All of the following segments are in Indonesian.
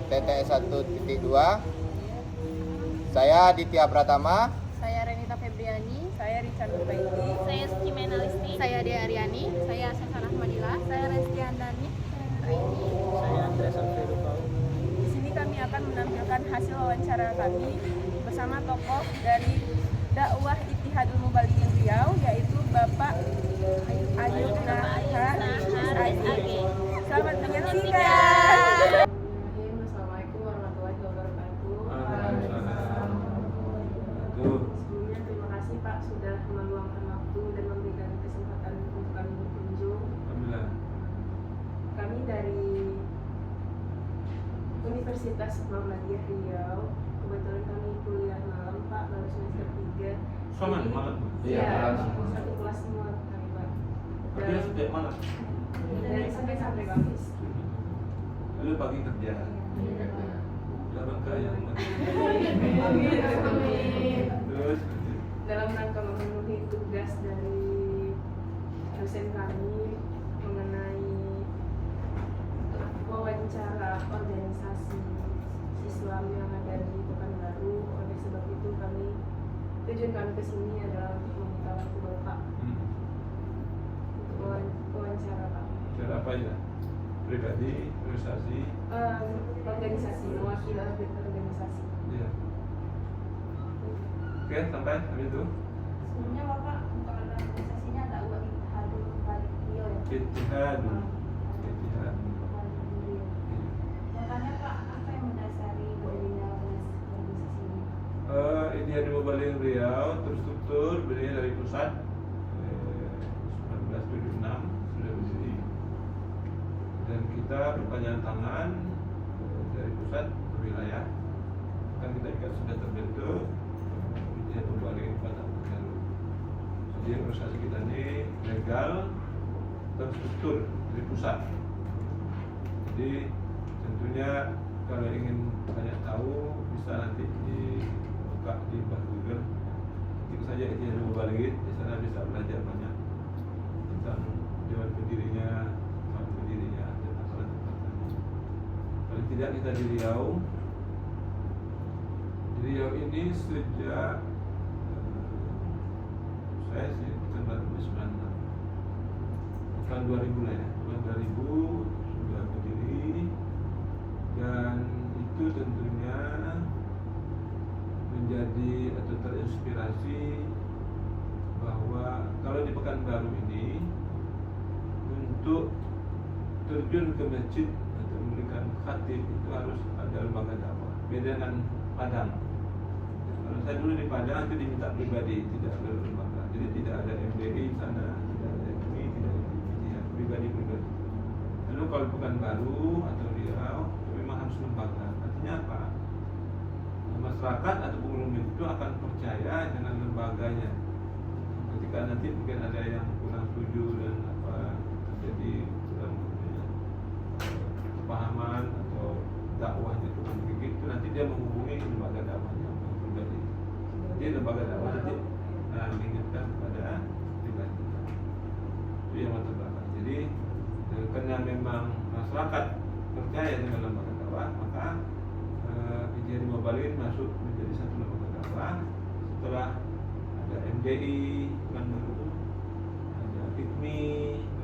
TTS 1.2. Saya Ditya Pratama. Saya Renita Febriani. Saya Richard Nurbaiti. Saya Suci Menalisti. Saya Dea Aryani. Saya Sasa Rahmadila. Saya Reski Andani. Saya Andres Alfredo Pau. Di sini kami akan menampilkan hasil wawancara kami bersama tokoh dari dakwah Ittihadul Mubalighin Riau, yaitu Bapak Ayub Nahar SAG. Selamat menyaksikan. Assalamualaikum warahmatullahi wabarakatuh. Tuh. Sebelumnya terima kasih Pak sudah meluangkan waktu dan memberikan kesempatan untuk kami berkunjung. Alhamdulillah. Kami dari Universitas Muhammadiyah Riau. Kebetulan kami kuliah malam Pak, baru semester 3. Sama Jadi, malam? Iya, satu kelas semua kami Pak. Dia setiap malam. Dari Senin sampai Kamis. Lalu pagi kerja. Dalam kaya. Terus Dalam rangka memenuhi tugas dari dosen kami mengenai wawancara organisasi Islam yang ada di Pekanbaru. Oleh sebab itu tujuan kami ke sini adalah untuk meminta waktu Bapak untuk wawancara Pak. cara apa ya? Pribadi, organisasi. Organisasi, mewakili organisasi. Iya. Oke, sampai habis itu. Sebelumnya Bapak untuk organisasinya ada Ittihadul Mubalighin Riau ya. Ittihad. Ittihad. Makanya Pak, apa yang mendasari berdirinya organisasi ini? Ittihadul Mubalighin Riau terstruktur berdiri dari pusat 1976 sudah berdiri, dan kita perpanjangan tangan dari pusat ke wilayah. Kan kita juga sudah terbentuk Ittihadul Mubalighin pada Pekanbaru. Jadi organisasi kita ini legal, terstruktur dari pusat. Jadi tentunya kalau ingin banyak tahu bisa nanti dibuka di Google, ketik saja Ittihadul Mubalighin, di sana bisa belajar banyak tentang dewan pendirinya, tahun pendirinya, dan tempat-tempatnya. Paling tidak kita di Riau. Di Riau ini sejak saya sih tahun 1996, bukan 2000 lah ya, bukan 2000 sudah berdiri, dan itu tentunya menjadi atau terinspirasi bahwa kalau di Pekanbaru ini untuk terjun ke masjid atau memberikan khatib itu harus ada lembaga dakwah. Beda dengan Padang. Kalau saya dulu di Padang itu diminta pribadi, tidak ada lembaga. Jadi tidak ada MDI di sana, tidak ada MI, tidak ada Muhammadiyah, pribadi-pribadi. Lalu kalau Pekanbaru atau Riau itu memang harus lembaga. Artinya apa? Masyarakat atau penghuni itu akan percaya dengan lembaganya. Ketika nanti mungkin ada yang kurang setuju dan terjadi dalam kepahaman atau dakwahnya kurang begitu, nanti dia menghubungi lembaga dakwahnya pribadi. Jadi lembaga dakwah nanti mengingatkan kepada pribadi. Itu yang latar belakang. Jadi karena memang masyarakat percaya dengan lembaga dakwah, maka Ittihadul Mubalighin masuk menjadi satu lembaga dakwah. Setelah ada MDI kan baru, ada IKMI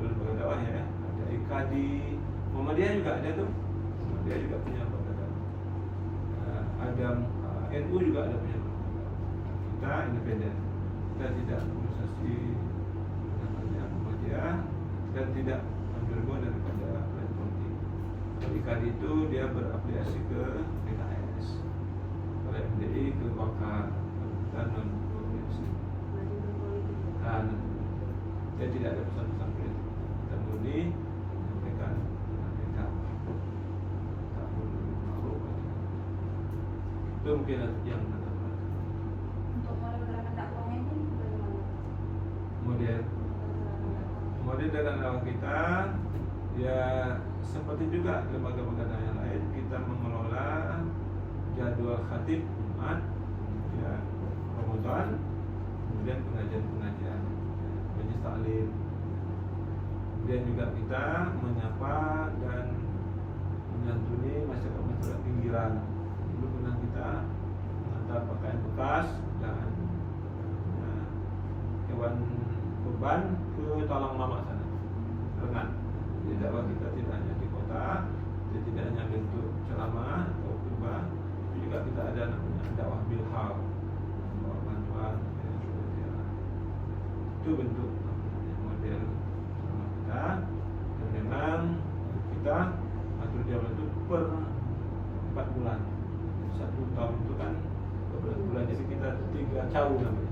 lembaga dakwah ya, ada IKADI, Muhammadiyah juga ada tuh, Muhammadiyah juga punya lembaga dakwah, ada NU juga ada punya lembaga dakwah. Kita independen, kita tidak organisasi namanya Muhammadiyah dan tidak undergo daripada partai politik. IKADI itu dia berafiliasi ke PKS, kalau MDI ke Golkar, dan non organisasi. Dan dia tidak ada pesan-pesan politik. Kita murni menyampaikan mereka tak makhluk. Itu mungkin yang pertama. Untuk melakukan dakwahnya ini bagaimana? Kemudian dalam dakwah kita ya seperti juga lembaga-lembaga yang lain, kita mengelola jadwal khatib Jumat, ya, Ramadan, kemudian pengajian-pengajian, majelis taklim. Kemudian juga kita menyapa dan menyantuni masyarakat-masyarakat tinggi Ramadan dulu pernah kita mengantar pakaian bekas dan hewan kurban ke Talang Mamak sana, Rengat. Jadi dakwah kita tidak hanya di kota, tidak hanya bentuk ceramah atau khutbah, tapi juga kita ada namanya dakwah bilhal, bawa bantuan, itu bentuk model ceramah kita. Dan memang kita atur jadwal itu per 4 bulan. 1 tahun itu kan 12 bulan, jadi kita 3 cawu namanya.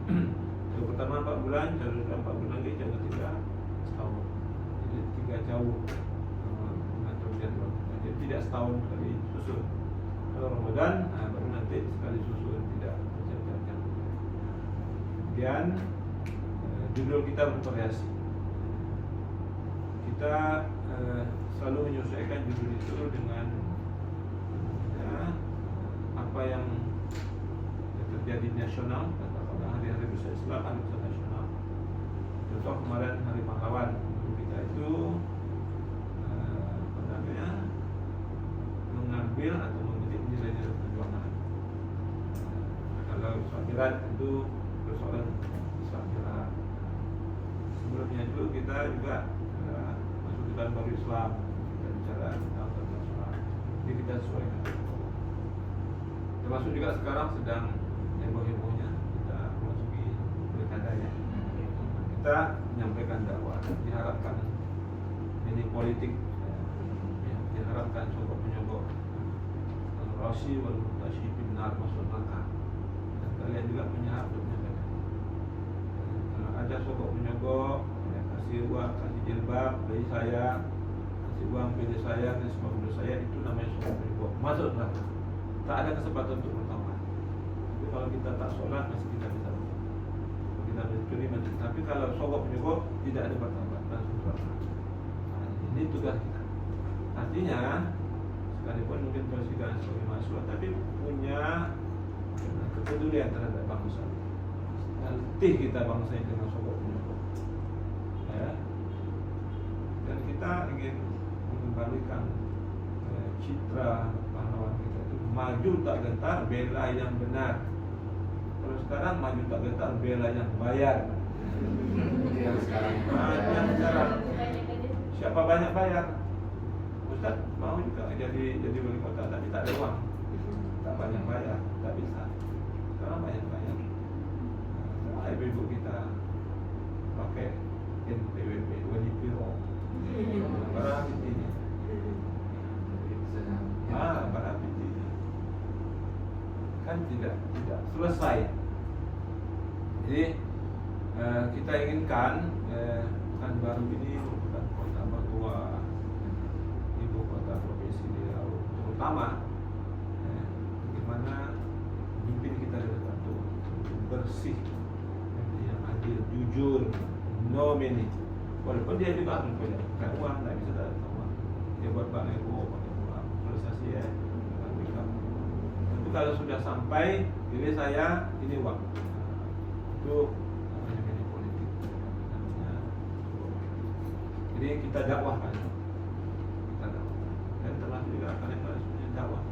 Yang pertama 4 bulan, cawu 4 bulan lagi, cawu ketiga setahun. Jadi 3 cawu mengatur jadwal. Jadi tidak setahun sekali susun. Kalau Ramadan, baru nanti sekali susun, tidak berjam-jam. Kemudian judul kita bervariasi. Kita selalu menyesuaikan judul itu dengan apa yang terjadi nasional, katakanlah hari-hari besar Islam, hari besar nasional. Contoh kemarin Hari Pahlawan, kita itu mengambil atau mengutip nilai-nilai perjuangan. Kalau Islam itu persoalan Islam. Sebelumnya itu kita juga masuk ke dalam baru Islam, kita bicara tentang Islam. Jadi kita sesuaikan. Termasuk juga sekarang sedang heboh-hebohnya kita memasuki pilkada ya. Kita menyampaikan dakwah, diharapkan ini politik, diharapkan sogok menyogok, al-rasi wal mutasi binar masuk neraka. Dan kalian juga punya hak untuk menyampaikan. Kalau ada sogok menyogok, ya, kasih uang, kasih jilbab bagi saya, kasih uang bagi saya, kasih semua bagi saya, itu namanya sogok menyogok, masuk neraka. Tak ada kesempatan untuk bertaubat. Tapi kalau kita tak sholat masih kita bisa bertaubat. Kita mencuri masih. Tapi kalau sogok menyogok tidak ada bertaubat, langsung neraka. Ini tugas kita. Artinya sekalipun mungkin presiden sebagai mahasiswa, tapi punya kepedulian terhadap bangsa. Letih kita bangsa ini dengan sogok menyogok. Ya. Dan kita ingin mengembalikan citra pahlawan kita itu maju tak gentar, bela yang benar. Kalau sekarang maju tak gentar, bela yang bayar. Yang sekarang banyak cara. Siapa banyak bayar? Ustaz mau juga jadi wali kota tapi tak ada uang, tak banyak bayar, tak bisa. Sekarang banyak bayar. Semua ibu-ibu kita pakai NPWP, wali piro, barang ini. Barang ini kan tidak selesai. Jadi kita inginkan kan baru ini merupakan kota mertua, ibu kota provinsi Riau, terutama bagaimana pemimpin kita dari Batu bersih, yang adil, jujur, no many. Walaupun dia juga harus punya uang, tidak bisa dapat uang. Dia buat bank ego, pakai uang, prestasi ya. Tapi kalau sudah sampai, pilih saya, ini uang. Itu namanya politik. Jadi kita dakwahkan. Dan termasuk juga kalian harus punya dakwah.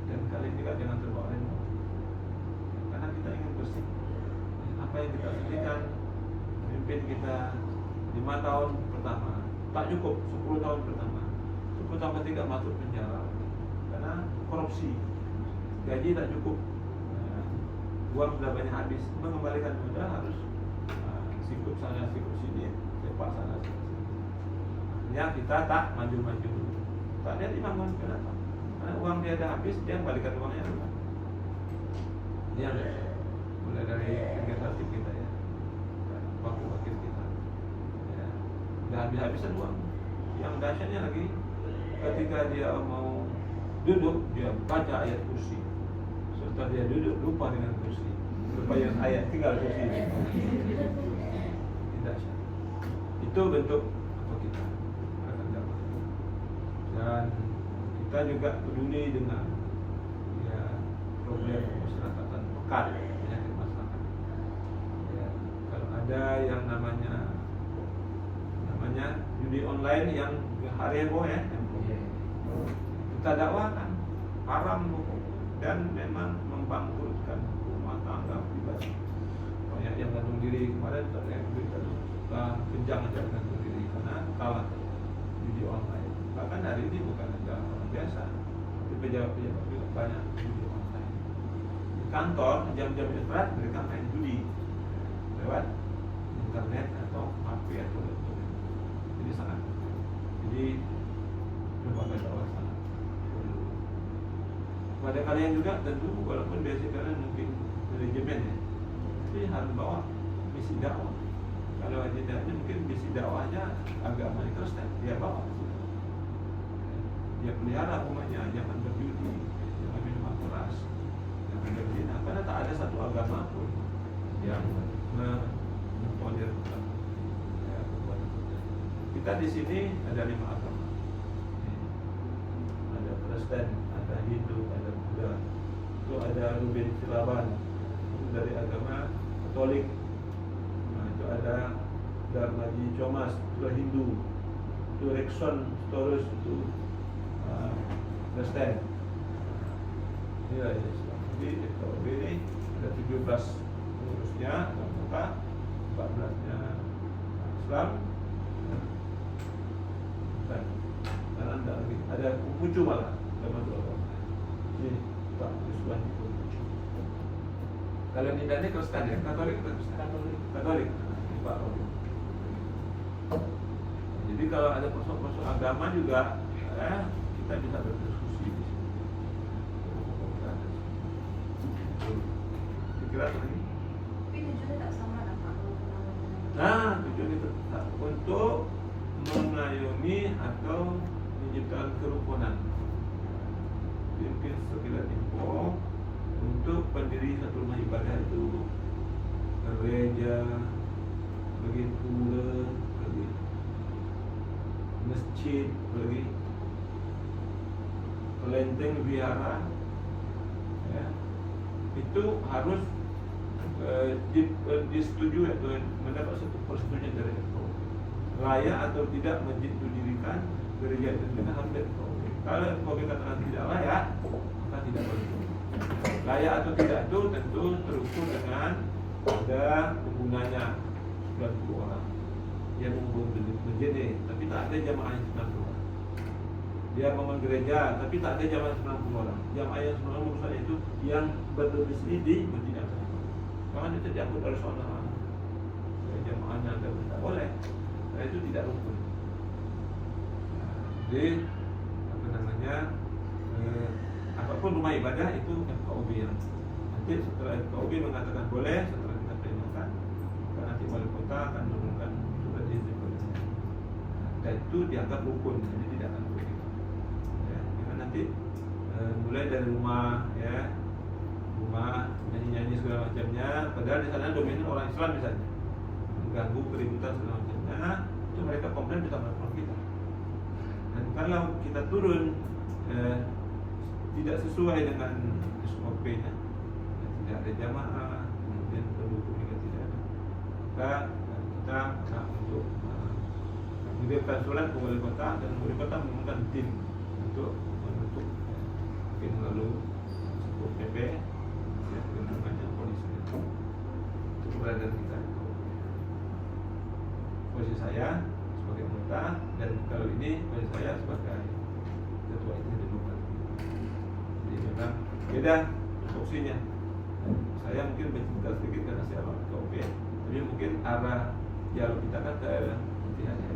Dan kalian juga jangan terbawa emosi. Karena kita ingin bersih. Apa yang kita sedihkan, pemimpin kita 5 tahun pertama tak cukup, 10 tahun pertama, 10 tahun ketiga masuk penjara karena korupsi, gaji tak cukup, uang sudah banyak habis, mengembalikan modal harus sikut sana sikut sini, sepak sana sikut sini. Ya kita tak maju-maju, tak ada dibangun. Kenapa? Karena uang dia dah habis, dia kembalikan uangnya dulu. Ini yang mulai dari kegiatan kita ya, wakil-wakil kita. Dah habis-habisan uang. Yang dahsyatnya lagi, ketika dia mau duduk, dia baca ayat kursi. Setelah dia duduk, lupa dengan kursi, lupa yang ayat, tinggal kursi. Dahsyat. Itu bentuk apa kita akan dapat. Dan kita juga peduli dengan ya, problem masyarakatan pekat, penyakit masyarakat. Ya, kalau ada yang namanya judi online yang hari heboh ya, kita dakwakan haram hukum dan memang membangkrutkan rumah tangga pribadi. Banyak yang gantung diri kemarin terlihat berita kejang aja gantung diri karena kalah judi online. Bahkan hari ini bukan hanya orang biasa, tapi pejabat-pejabat juga banyak judi online. Di kantor jam-jam istirahat mereka main judi lewat internet atau HP atau laptop. Jadi sangat. Jadi lembaga dakwah sangat perlu. Pada kalian juga tentu walaupun basic kalian mungkin manajemen ya, tapi harus bawa misi dakwah. Kalau agendanya mungkin misi dakwahnya agama Kristen, dia bawa. Dia pelihara umatnya jangan berjudi, jangan minum keras, jangan berzina. Karena tak ada satu agama pun yang mentolerir perbuatan. Kita di sini ada 5 agama. Ada Kristen, ada Hindu, ada Buddha. Itu ada Ruben Silaban, itu dari agama Katolik. Nah, itu ada Dharmaji Chomas, itu Hindu. Itu Rexon Storus, itu Kristen. Ini adalah Islam. Jadi KUB ini ada 17 pengurusnya, anggota, 14-nya Islam. Dan ada Konghucu malah, ada ini Pak Yuswan di Konghucu. Kalau Ninda ini Kristen ya, Katolik atau Kristen? Katolik. Ini Pak Robi. Jadi kalau ada persoalan agama juga, kita bisa berdiskusi di sini. Kira-kira lagi? Tapi tujuannya tak sama lah Pak. Nah, tujuan itu untuk mengayomi atau menciptakan kerukunan. Mungkin sekilas info untuk pendiri satu rumah ibadah itu gereja, bagi pura, bagi masjid, bagi kelenteng wihara, ya, itu harus disetujui atau mendapat satu persetujuan dari FKUB. Layak atau tidak masjid itu didirikan, gereja itu didirikan harus dari FKUB. Kalau FKUB katakan tidak layak, maka tidak boleh. Layak atau tidak itu tentu terukur dengan ada penggunanya 90 orang yang menghubungi masjid ini, tapi tak ada jamaah yang 90 orang. Dia bangun gereja, tapi tak ada jamaah 90 orang. Jamaah yang 90 orang itu yang berdomisili di masjid yang sama. Karena itu diangkut oleh seorang jamaahnya tidak boleh. Nah, itu tidak rukun. Jadi apa namanya? Apapun rumah ibadah itu FKUB yang nanti setelah FKUB mengatakan boleh, setelah kita perintahkan, maka nanti wali kota akan menurunkan surat izin boleh. Dan itu dianggap rukun, jadi tidak akan boleh. Ya, karena nanti mulai dari rumah, ya, rumah nyanyi-nyanyi segala macamnya, padahal di sana dominan orang Islam misalnya, mengganggu keributan segala macamnya, itu mereka komplain bisa melaporkan kita. Dan kalau kita turun tidak sesuai dengan SOP-nya, tidak ada jamaah, kemudian pendukung juga tidak ada, maka kita untuk mengirimkan surat ke wali kota, dan wali kota mengumumkan tim untuk membentuk mungkin lalu sebut PP, ya, namanya polisi. Itu keberadaan kita. Posisi saya sebagai anggota, dan kalau ini posisi saya sebagai ketua itu di rumah. Jadi memang beda fungsinya. Saya mungkin bercerita sedikit karena saya orang KUB, tapi mungkin arah dialog kita kan ke pilihannya.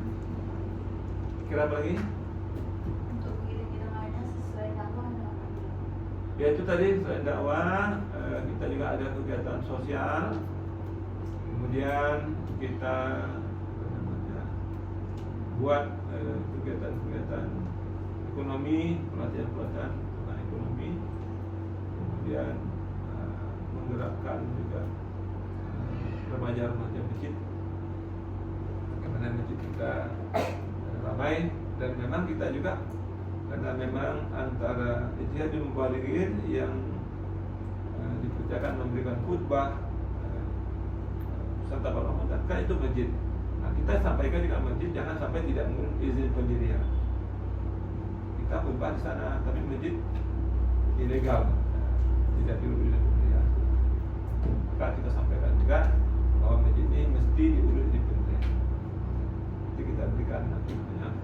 Kira apa lagi? Untuk bidang lainnya sesuai dakwah dan apa? Ya itu tadi selain dakwah, kita juga ada kegiatan sosial, kemudian kita buat kegiatan-kegiatan ekonomi, pelatihan-pelatihan tentang ekonomi, kemudian menggerakkan juga remaja-remaja masjid, bagaimana masjid kita ramai, dan memang kita juga karena memang antara ijtihadul mubalighin yang dikerjakan memberikan khutbah serta para mendakwa itu masjid. Nah, kita sampaikan juga masjid jangan sampai tidak mengurus izin pendirian. Kita khutbah di sana, tapi masjid ilegal, tidak diurus oleh pemerintah. Maka kita sampaikan juga bahwa masjid ini mesti diurus di pemerintah. Nanti kita berikan nanti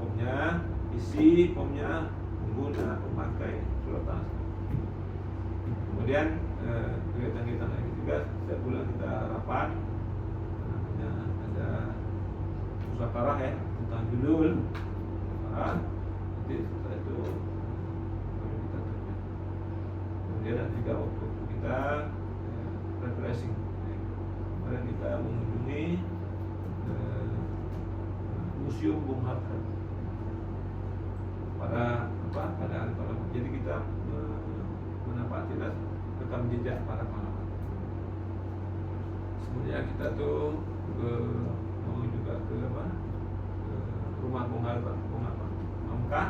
formnya, isi formnya, pengguna, pemakai, surat tanah. Kemudian kegiatan-kegiatan lain juga setiap bulan kita rapat, namanya ada musyawarah ya tentang judul, nanti setelah itu baru kita terima. Kemudian ada juga waktu kita refreshing. Kemarin kita mengunjungi Museum Bung Hatta pada hari pahlawan. Jadi kita menapati rekam jejak para pahlawan. Kemudian kita tuh mau juga ke rumah Bung Hatta, Hamka.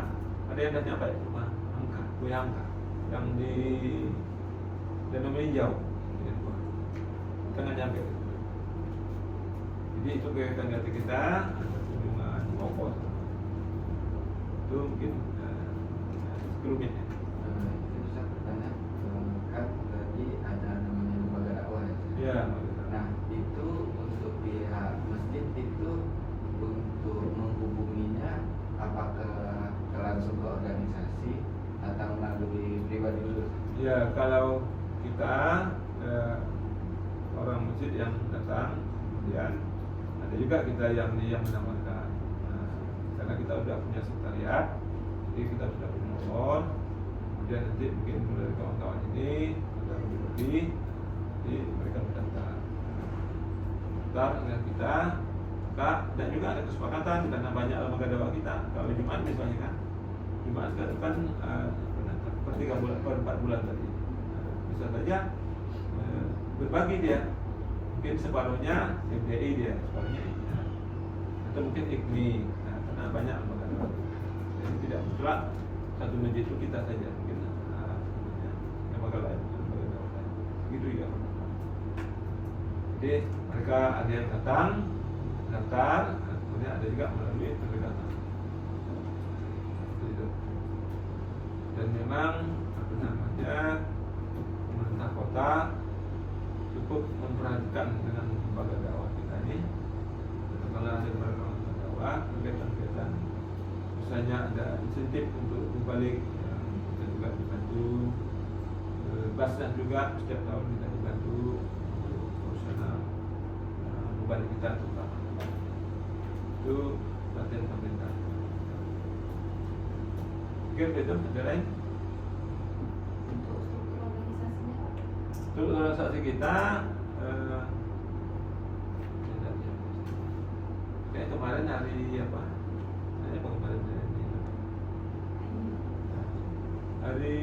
Ada yang dah nyampe rumah Hamka, Buya Hamka yang di Danau Meninjau. Kita nggak nyampe. Jadi itu kegiatan kita, kunjungan pokok. Itu mungkin sebelumnya. Itu saya bertanya, kan tadi ada namanya lembaga dakwah ya? Ya. Nah itu untuk pihak masjid itu untuk menghubunginya apakah langsung ke organisasi atau melalui pribadi dulu? Ya, kalau kita orang masjid yang datang, kemudian ada juga kita yang menawarkan. Karena kita sudah punya sekretariat, jadi kita sudah punya nomor. Kemudian nanti mungkin dari kawan-kawan ini ada lebih, jadi mereka mendaftar dengan kita. Dan juga ada kesepakatan karena banyak lembaga dakwah kita. Kalau Jumat misalnya kan, Jumat kan per 3 bulan, per 4 bulan tadi. Bisa saja berbagi dia, mungkin separuhnya FDI dia, separuhnya atau mungkin IKMI, karena banyak lembaga dakwah. Jadi tidak mutlak satu masjid itu kita saja, mungkin lembaga lain, lembaga dakwah lain. Begitu ya. Jadi mereka ada yang datang, daftar, kemudian ada juga melalui pendekatan. Dan memang pemerintah kota cukup memperhatikan dengan lembaga dakwah kita ini. Kalau ada lembaga dakwah, kegiatan-kegiatan, misalnya ada insentif untuk balik, kita juga dibantu. Basnas juga setiap tahun kita dibantu untuk profesional balik kita terutama. Itu latihan pemerintah. Oke, itu ada lain? Untuk struktur organisasinya Pak? Untuk organisasi kita kayak kemarin hari apa? Kemarin hari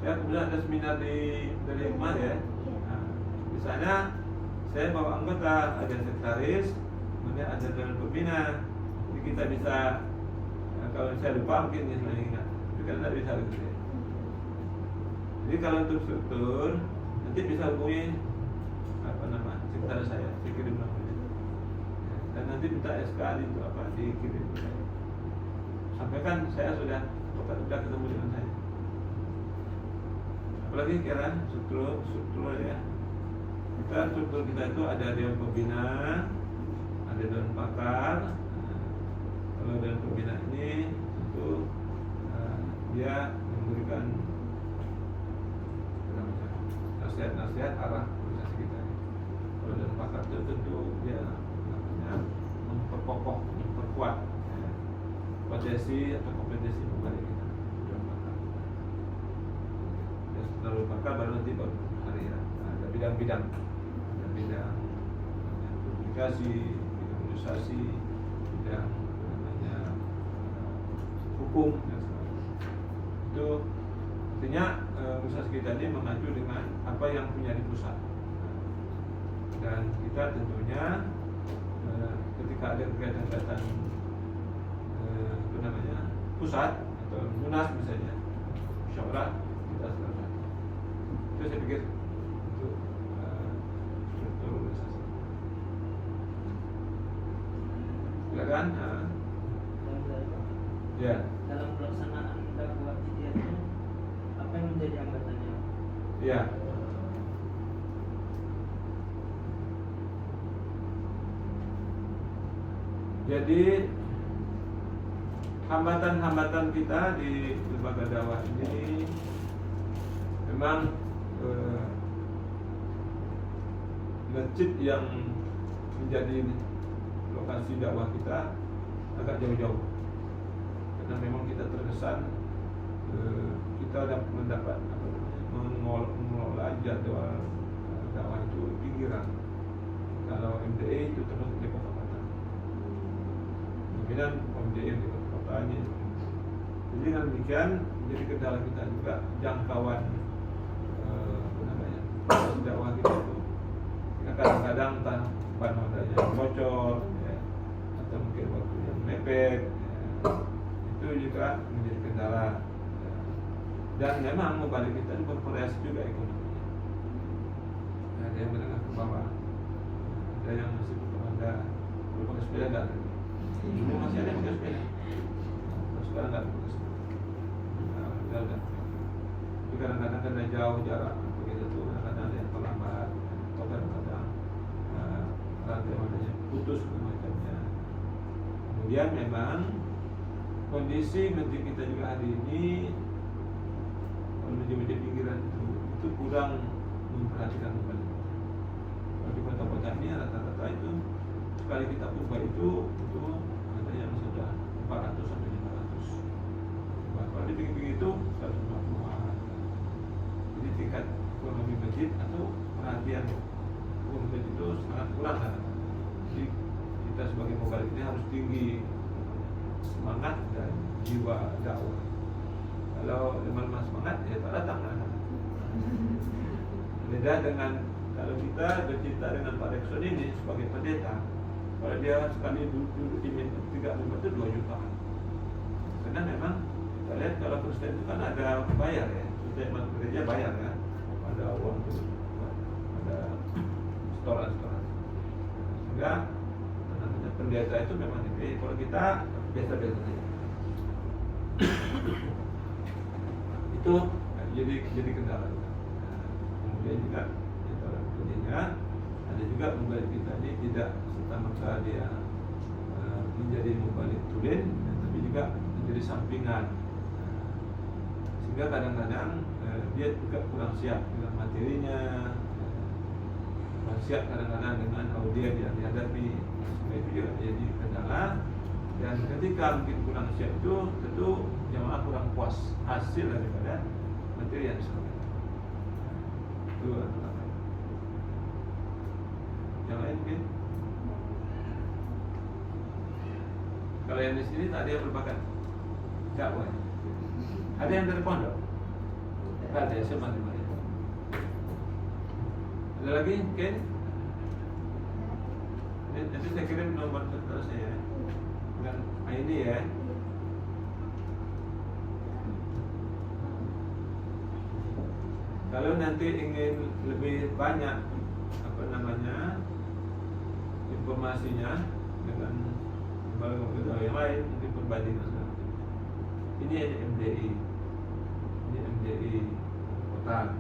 saya kemudian ada seminar dari rumah ya. Nah, di sana saya bawa anggota, ada sekretaris, kemudian ada dewan pembina. Jadi kita bisa, kalau saya lupa mungkin ya saya ingat, tapi kan tidak bisa gitu. Jadi kalau untuk struktur nanti bisa hubungi sekretaris saya kirim namanya, dan nanti minta SK itu dikirim. Sampaikan saya sudah ketemu dengan saya. Apalagi kira struktur ya. Struktur kita itu ada dewan pembina, ada dewan pakar. Kalau dewan pembina ini tentu dia memberikan nasihat arah organisasi kita. Kalau dewan pakar itu tentu dia memperkuat potensi atau kompetensi pembalik kita. Dewan pakar. Dan setelah dewan pakar baru nanti hari ya. Ada bidang-bidang. Bidang komunikasi, bidang organisasi, bidang hukum dan sebagainya. Itu artinya organisasi kita ini mengacu dengan apa yang punya di pusat. Dan kita tentunya ketika ada kegiatan-kegiatan pusat atau munas misalnya, musyawarah kita selesai. Itu saya pikir untuk struktur organisasi. Silakan. Dan Ya. dalam pelaksanaan dakwah itu apa yang jadi anggatannya. Ya. Jadi hambatan-hambatan kita di lembaga dakwah ini memang masjid yang menjadi lokasi dakwah kita agak jauh-jauh, karena memang kita terkesan kita dapat mendapat mengelola jadwal dakwah itu pinggiran. Kalau MDE itu termasuk di kota-kota, mungkinan MDE di kota-kota ini. Jadi dengan demikian menjadi kendala kita juga jangkauan dakwah kita itu. Kadang-kadang entah ban modalnya bocor, ya, atau mungkin waktu yang mepet, ya, itu juga menjadi kendala. Ya. Dan memang mobile kita itu bervariasi juga ekonominya. Ada yang menengah ke bawah, ada yang masih belum pakai sepeda nggak? Dulu masih ada yang pakai sepeda, sekarang nggak pakai sepeda. Udah. Tapi kadang-kadang karena jauh jarak begitu tuh, kadang-kadang ada yang terlambat, atau kadang-kadang rantai modalnya putus macamnya. Kemudian memang kondisi masjid kita juga hari ini, kalau masjid-masjid pinggiran itu kurang memperhatikan kembali. Kalau di kota-kota ini rata-rata itu sekali kita buka itu ada yang sudah 400 sampai 500. Kalau di pinggir-pinggir itu 150-an. Jadi tingkat ekonomi masjid atau perhatian masjid itu sangat kurang kan. Jadi kita sebagai mubalik ini harus tinggi semangat dan jiwa dakwah. Kalau lemah semangat ya tak datang kan. Beda dengan kalau kita bercerita dengan Pak Rekson ini sebagai pendeta, kalau dia sekali duduk di minta 3 itu 2 juta. Karena memang kita lihat kalau Kristen itu kan ada bayar ya, setiap gereja bayar kan, ada uang itu, ada setoran. Sehingga pendeta itu memang dipilih. Kalau kita biasa-biasa saja. Itu jadi kendala kita. Kemudian juga kemudiannya ada juga mubalik kita ini tidak serta-merta dia menjadi mubalik tulen, tapi juga menjadi sampingan. Sehingga kadang-kadang dia juga kurang siap dengan materinya, kurang siap kadang-kadang dengan audiens yang dihadapi. Sehingga itu juga jadi kendala. Dan ketika mungkin kurang siap itu, tentu jamaah kurang puas hasil daripada materi yang disampaikan. Itu adalah yang lain mungkin. Kalau yang di sini tak ada yang berbakat dakwah. Ada yang dari pondok? Tak ada, semua. Ada lagi mungkin? Nanti saya kirim nomor telepon saya dengan ID ya. Kalau nanti ingin lebih banyak informasinya dengan lembaga yang lain, mungkin perbandingan. Ini ada MDI, ini MDI kota.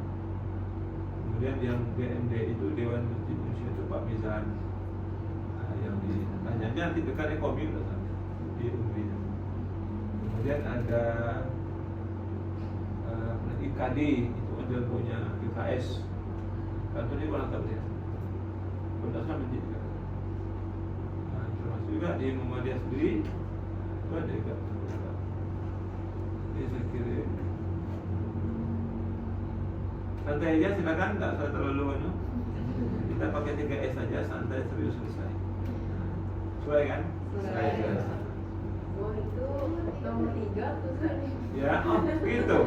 Kemudian yang DMDI itu Dewan Masjid Indonesia itu Pak Mizan. Yang ditanya nanti dekat ekonomi di UMI. Kemudian ada IKD itu ada punya PKS. Kantornya kurang tahu ya. Berdasarkan masjid juga. Termasuk juga di Muhammadiyah sendiri itu ada juga. Jadi saya kirim. Santai aja silakan, tak usah terlalu kita pakai 3S saja, santai serius selesai. Sesuai kan? Sesuai. Oh itu nomor 3 tuh kan? Ya, gitu.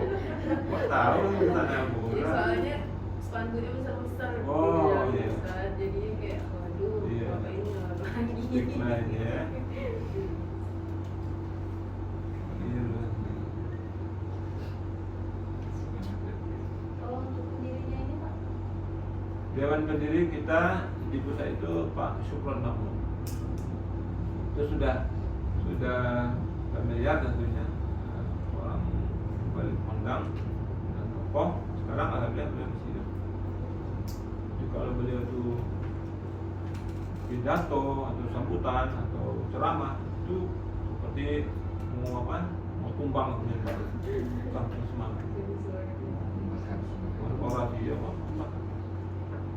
Kok tahu sana Bu? Soalnya spanduknya besar-besar. Oh iya. Jadi kayak waduh, iya. apa ini lagi? Stigma ya. Kalau untuk pendirinya ini Pak? Dewan pendiri kita di pusat itu Pak Syukron Mahmud. Itu sudah familiar tentunya, orang balik kondang dan tokoh. beliau masih hidup. Jadi kalau beliau itu pidato atau sambutan atau ceramah itu seperti mau tumbang menyebar kampung semangat orasi ya Pak.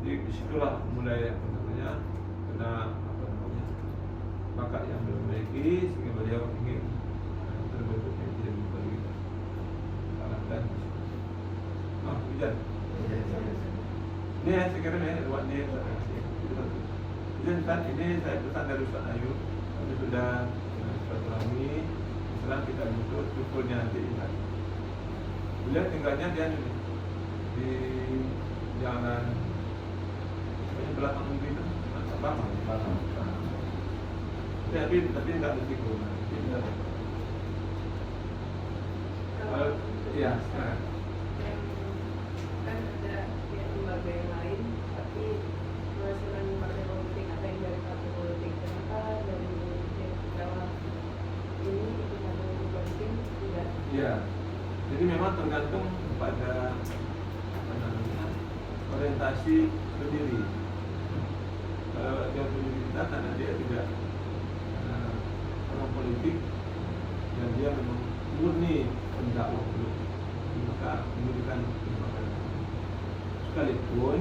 Jadi disitulah mulai kena bakat yang beliau miliki sehingga beliau ingin terbentuknya tidak berbagi salah dan hujan. Ini ya saya kira nih buat dia. Hujan saat ini saya pesan dari Ustaz Ayu, kami sudah silaturahmi, setelah kita butuh syukurnya nanti ingat. Beliau tinggalnya dia di jalan belakang mungkin itu lama. Tapi tidak berisiko. Iya. Kan ada lembaga yang lain, tapi penghasilan partai politik ada yang dari partai politik, kenapa dari Jawa ini ikut ada politik tidak? Iya. Jadi memang tergantung pada orientasi pendiri. Kalau dia pendiri kita karena dia tidak orang politik dan dia memang murni pendakwah dulu, maka memberikan kesempatan. Sekalipun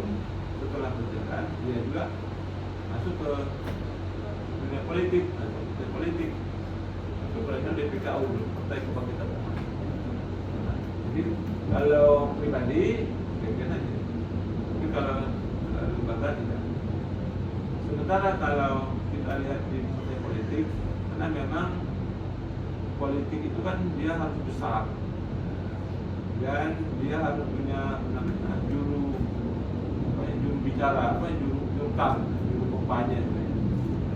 setelah berjalan dia juga masuk ke dunia politik, masuk ke DPKU, Partai Kebangkitan Bangsa. Jadi kalau pribadi biasa aja, tapi kalau lembaga tidak. Sementara kalau kita lihat di partai politik, karena memang politik itu kan dia harus besar dan dia harus punya juru bicara, juru kampanye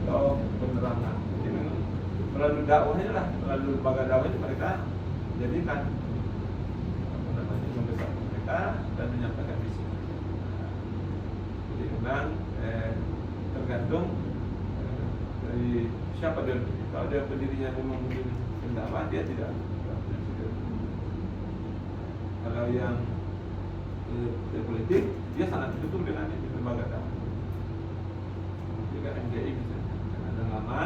atau penerangan. Jadi memang melalui dakwahnya lah, melalui lembaga dakwah itu mereka jadikan membesar mereka dan menyampaikan visi. Jadi memang tergantung dari siapa dia. Kalau dia pendirinya memang mungkin pendakwah, dia tidak. Kalau yang politik, dia sangat tertutup dengan lembaga dakwah. Juga MDI misalnya, ada lama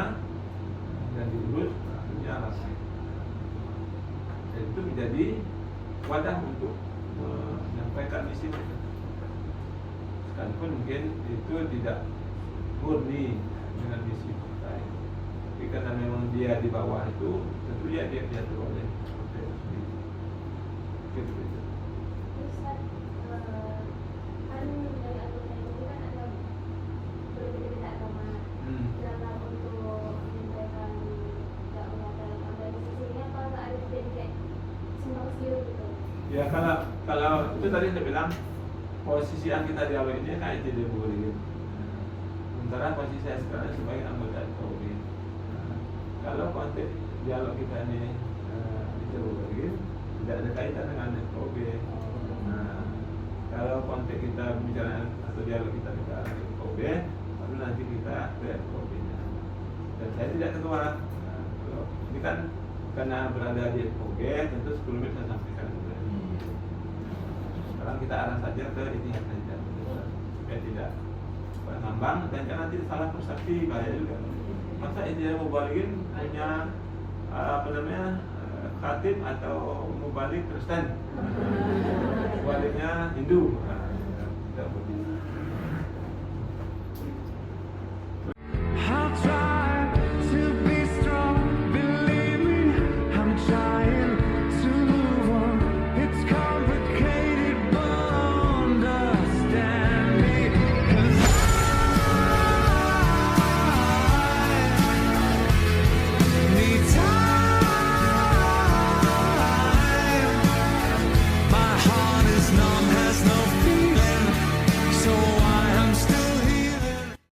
dan diurus, punya alasan. Dan itu menjadi wadah untuk menyampaikan misi mereka. Sekalipun mungkin itu tidak murni dengan misi kita. Tapi karena memang dia di bawah itu, tentu dia diatur oleh gitu. Terus kan dari anggota itu kan ada berbeda-beda agama. Dalam untuk menyampaikan dakwah dalam organisasi ini apa nggak ada jadi kayak simpang siur gitu? Ya kalau itu tadi saya bilang posisi kita di awal ini kan tidak boleh. Sementara posisi saya sekarang sebagai anggota FOB. Kalau konteks dialog kita ini diteruskan, tidak ada kaitan dengan FOB. Kalau konteks kita bicara atau dialog kita dengan FOB, lalu nanti kita ke FOB-nya. Dan saya tidak ketua. Ini kan karena berada di FOB, tentu 10 menit saya sampaikan. Sekarang kita arah saja ke Ittihad saja, supaya tidak nambang dan jangan nanti salah persepsi, bahaya juga. Masa Ittihad Mubalikin hanya khatib atau mubalik Kristen, mubaliknya Hindu. Tidak begitu. I'll try to be strong, believe me, I'm trying to move on. It's complicated, but understand me, 'cause I need time. My heart is numb, has no